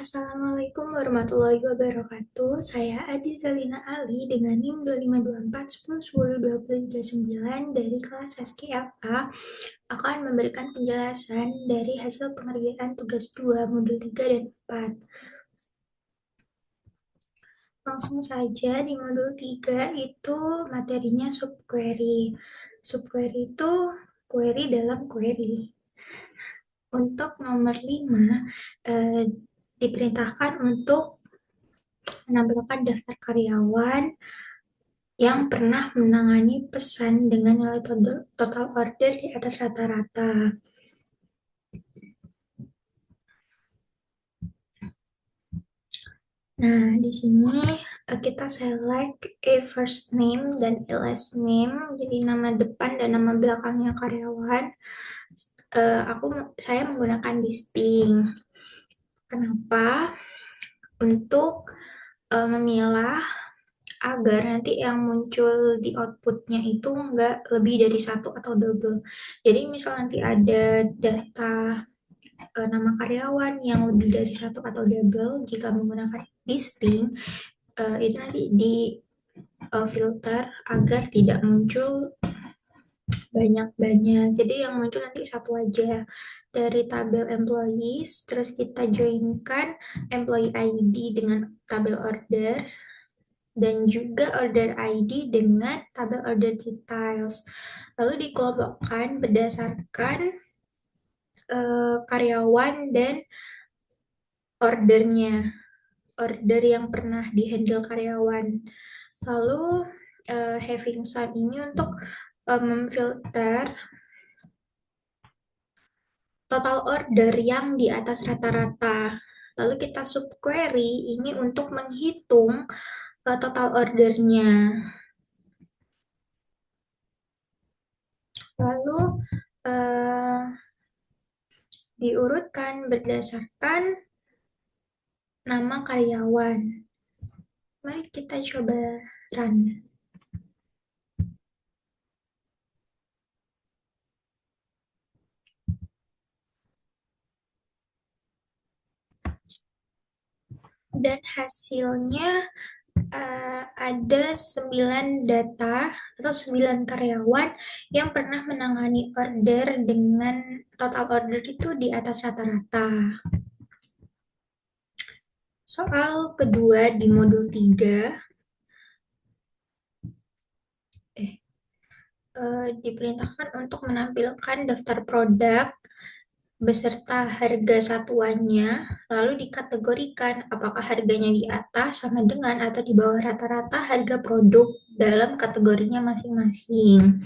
Assalamualaikum warahmatullahi wabarakatuh. Saya Adi Zalina Ali dengan NIM 2524101029 dari kelas SKFA akan memberikan penjelasan dari hasil pengerjaan tugas 2 modul 3 dan 4. Langsung saja di modul 3 itu materinya subquery. Subquery itu query dalam query. Untuk nomor 5, diperintahkan untuk menampilkan daftar karyawan yang pernah menangani pesan dengan nilai total order di atas rata-rata. Nah, di sini kita select a first name dan a last name, jadi nama depan dan nama belakangnya karyawan. Saya menggunakan distinct. Kenapa? Untuk memilah agar nanti yang muncul di outputnya itu nggak lebih dari satu atau double. Jadi misal nanti ada data nama karyawan yang lebih dari satu atau double, jika menggunakan distinct, itu nanti di filter agar tidak muncul banyak-banyak. Jadi yang muncul nanti satu aja dari tabel employees, terus kita joinkan employee ID dengan tabel orders, dan juga order ID dengan tabel order details. Lalu dikelompokkan berdasarkan karyawan dan ordernya, order yang pernah dihandle karyawan. Lalu having sum ini untuk memfilter total order yang di atas rata-rata. Lalu kita subquery ini untuk menghitung total ordernya. Lalu diurutkan berdasarkan nama karyawan. Mari kita coba run. Dan hasilnya ada 9 data atau 9 karyawan yang pernah menangani order dengan total order itu di atas rata-rata. Soal kedua di modul 3, diperintahkan untuk menampilkan daftar produk beserta harga satuannya, lalu dikategorikan apakah harganya di atas, sama dengan, atau di bawah rata-rata harga produk dalam kategorinya masing-masing.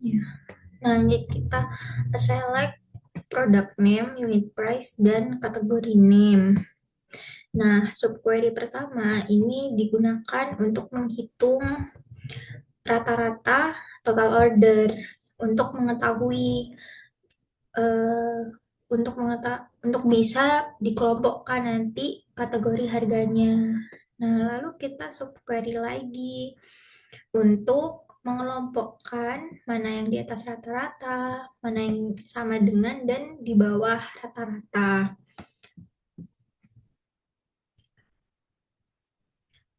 Ya. Nah, ini kita select product name, unit price, dan kategori name. Nah, subquery pertama ini digunakan untuk menghitung rata-rata total order untuk mengetahui eh, untuk bisa dikelompokkan nanti kategori harganya. Nah, lalu kita subquery lagi untuk mengelompokkan mana yang di atas rata-rata, mana yang sama dengan dan di bawah rata-rata.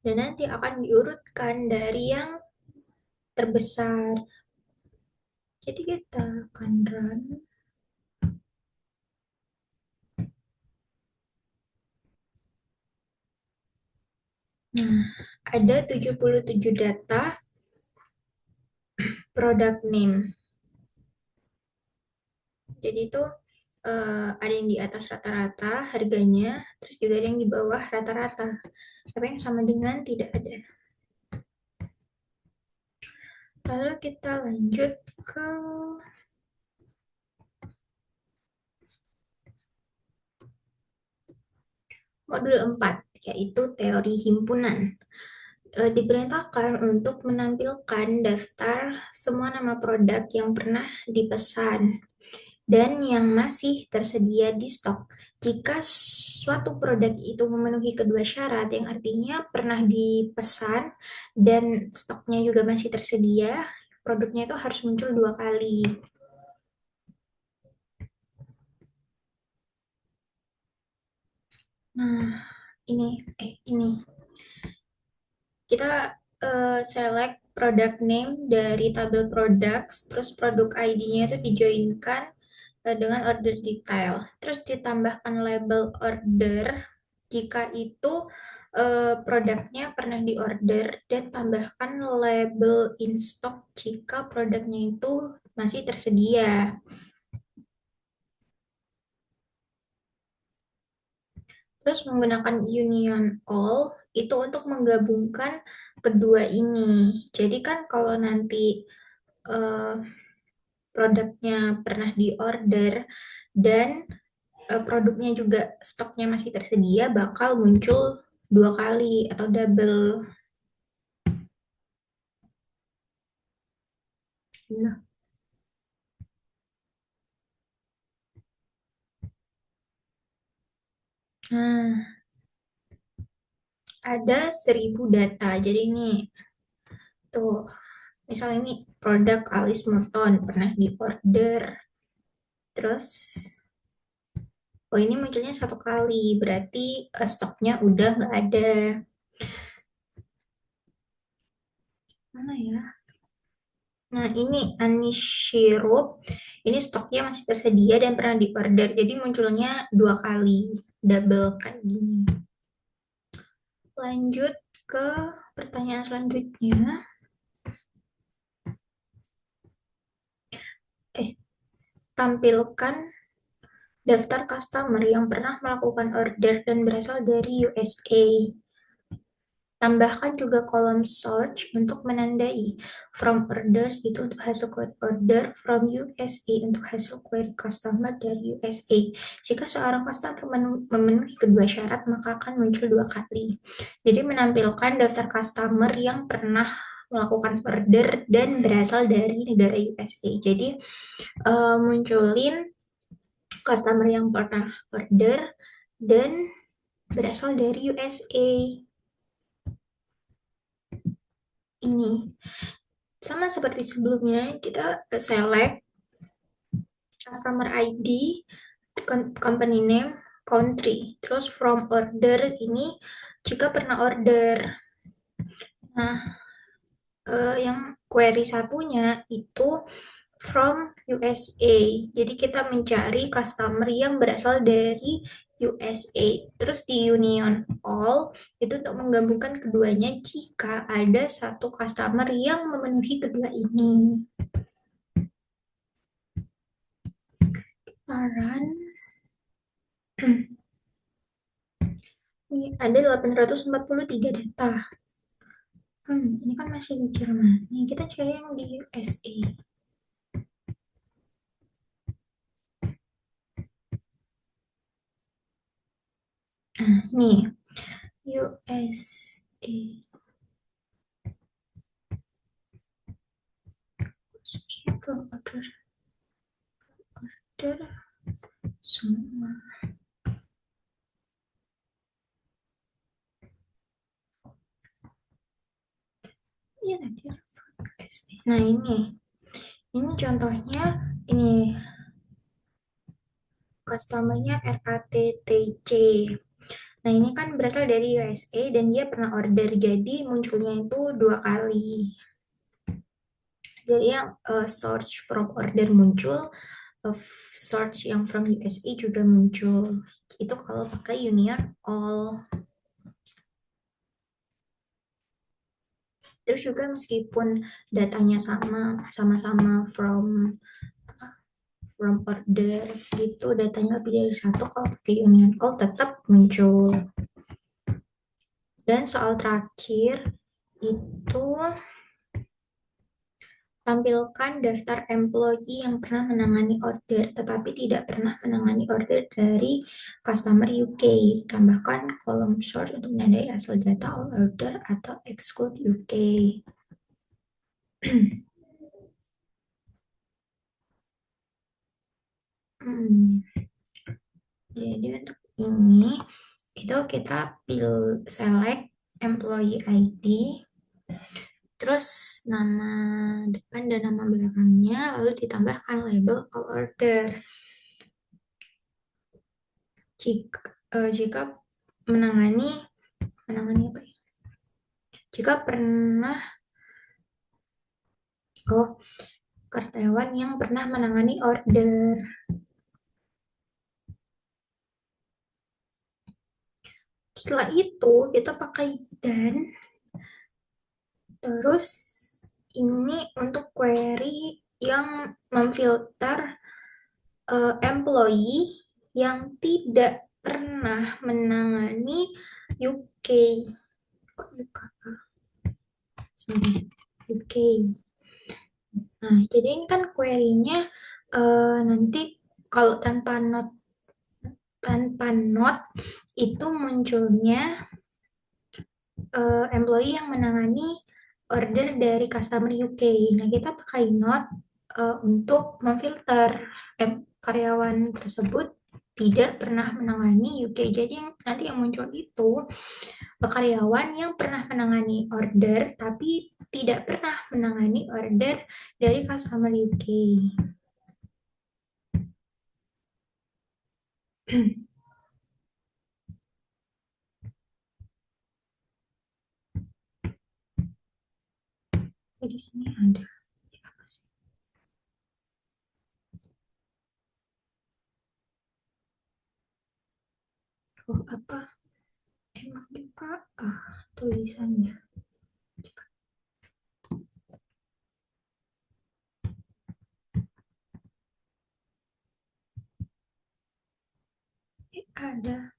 Dan nanti akan diurutkan dari yang terbesar. Jadi kita akan run. Nah, ada 77 data product name. Jadi itu ada yang di atas rata-rata harganya, terus juga ada yang di bawah rata-rata. Tapi yang sama dengan tidak ada. Lalu kita lanjut ke modul 4, yaitu teori himpunan. Diperintahkan untuk menampilkan daftar semua nama produk yang pernah dipesan dan yang masih tersedia di stok. Jika suatu produk itu memenuhi kedua syarat, yang artinya pernah dipesan dan stoknya juga masih tersedia, produknya itu harus muncul 2 kali. Nah, ini kita select product name dari tabel products, terus produk ID-nya itu dijoinkan dengan order detail. Terus ditambahkan label order jika itu produknya pernah diorder dan tambahkan label in stock jika produknya itu masih tersedia. Terus menggunakan union all itu untuk menggabungkan kedua ini. Jadi kan kalau nanti eh, produknya pernah diorder dan produknya juga stoknya masih tersedia, bakal muncul dua kali atau double. Nah, nah, ada 1.000 data. Jadi ini tuh, misalnya ini produk alis Merton pernah diorder. Terus, oh ini munculnya satu kali, berarti stoknya udah nggak ada. Mana ya? Nah, ini Anish Syrup. Ini stoknya masih tersedia dan pernah diorder. Jadi munculnya dua kali, double kayak gini. Lanjut ke pertanyaan selanjutnya. Eh, tampilkan daftar customer yang pernah melakukan order dan berasal dari USA. Tambahkan juga kolom search untuk menandai from orders itu untuk hasil query order, from USA untuk hasil query customer dari USA. Jika seorang customer memenuhi kedua syarat, maka akan muncul dua kali. Jadi menampilkan daftar customer yang pernah melakukan order dan berasal dari negara USA. Jadi munculin customer yang pernah order dan berasal dari USA. Ini sama seperti sebelumnya, kita select customer ID, company name, country. Terus from order ini jika pernah order. Nah, yang query satunya itu from USA. Jadi kita mencari customer yang berasal dari USA. Terus di union all itu untuk menggabungkan keduanya jika ada satu customer yang memenuhi kedua ini. Saran. Ini ada 843 data. Ini kan masih di Jerman. Nih, kita cari yang di USA. Nah, nih, USA. From order semua. Iya tadi. USA. Nah, ini contohnya, ini customernya RATTC. Nah, ini kan berasal dari USA dan dia pernah order, jadi munculnya itu dua kali. Jadi yang search from order muncul, of search yang from USA juga muncul. Itu kalau pakai union all. Terus juga meskipun datanya sama-sama from orders gitu, datanya lebih dari satu, kalau pakai union all tetap muncul. Dan soal terakhir itu tampilkan daftar employee yang pernah menangani order tetapi tidak pernah menangani order dari customer UK. Tambahkan kolom source untuk menandai asal data all order atau exclude UK. Hmm, Jadi untuk ini itu kita select employee ID, terus nama depan dan nama belakangnya, lalu ditambahkan label all order. Jika menangani menangani apa ya? Jika pernah oh karyawan yang pernah menangani order. Setelah itu kita pakai dan terus ini untuk query yang memfilter employee yang tidak pernah menangani UK. Kok UK? Sorry, UK. Nah, jadi ini kan query-nya nanti kalau tanpa not itu munculnya employee yang menangani order dari customer UK. Nah, kita pakai not untuk memfilter karyawan tersebut tidak pernah menangani UK. Jadi nanti yang muncul itu karyawan yang pernah menangani order tapi tidak pernah menangani order dari customer UK. Di sini ada apa sih? Oh, apa? Emang buka tulisannya. Ada.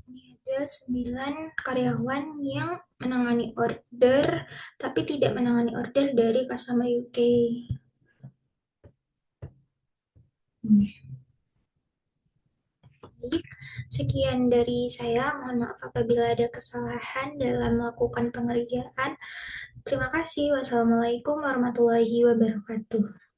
Ini ada 9 karyawan yang menangani order tapi tidak menangani order dari customer UK. Baik, sekian dari saya. Mohon maaf apabila ada kesalahan dalam melakukan pengerjaan. Terima kasih. Wassalamualaikum warahmatullahi wabarakatuh.